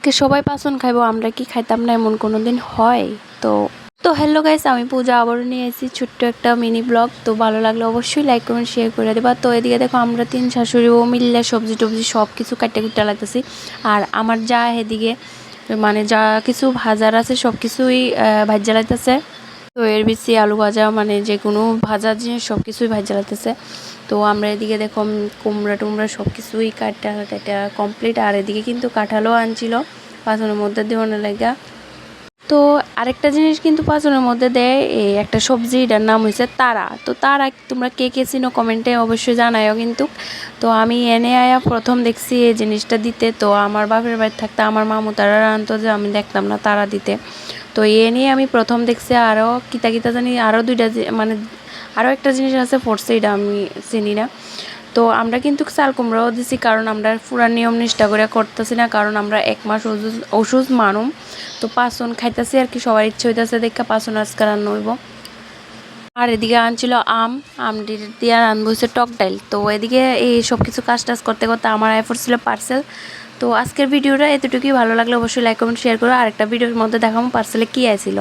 সবাই পাসন খাইবো, আমরা কি খাইতাম না এমন কোনো দিন হয়? তো তো হ্যালো গাইস, আমি পূজা আবারও নিয়ে এসেছি ছোট্ট একটা মিনি ব্লগ। তো ভালো লাগলে অবশ্যই লাইক কমেন্ট শেয়ার করে দেবা। তো এদিকে দেখো আমরা 3 শাশুড়ি ও মিললে সবজি টবজি সব কিছু কাটতে কুটতে লাগতেছি। আর আমার যা এদিকে মানে যা কিছু ভাজার আছে সব কিছুই ভাজা লাগতেছে। তো এর বেশি আলু ভাজা মানে যে কোনো ভাজা জিনিস সব কিছুই ভাজা লাগতেছে। তো আমরা এদিকে দেখো কুমড়া টুমড়া সব কিছুই কাটা কমপ্লিট। আর এদিকে কিন্তু কাঁঠালও আনছিল পাঁচনের মধ্যে দেওয়ানোর লাগা। তো আরেকটা জিনিস কিন্তু পাঁচনের মধ্যে দেয়, এই একটা সবজি, এটার নাম হয়েছে তারা। তো তারা তোমরা কে কে চিনো কমেন্টে অবশ্যই জানায়ও কিন্তু। তো আমি এনে আয়া প্রথম দেখছি এই জিনিসটা দিতে। তো আমার বাপের বাড়ি থাকতে আমার মামু তারা আনতো, যে আমি দেখতাম না তারা দিতে। তো এ নিয়ে আমি প্রথম দেখছি। আরও কিতা কিতা জানি আরও দুইটা মানে আরও একটা জিনিস আছে ফোর্সে, এটা আমি চিনি না। তো আমরা কিন্তু চাল কুমড়াও দিছি, কারণ আমরা পুরা নিয়ম নিষ্ঠা করে করতেছি না, কারণ আমরা 1 মাস ওষুধ মানুম। তো পাঁচন খাইতেছি আর কি, সবার ইচ্ছে হইতেছে দেখা পাঁচন আজকে রান্না হইব। আর এদিকে আনছিল আম দিয়ে রান্না হয়েছে টক ডাইল। তো এদিকে এই সব কিছু কাজ টাজ করতে করতে আমার এফোর্ট ছিল পার্সেল। তো আজকের ভিডিওটা এতটুকুই, ভালো লাগলে অবশ্যই লাইক কমেন্ট শেয়ার করো। আরেকটা ভিডিওর মধ্যে দেখাবো পার্সেলে কী আইছিল।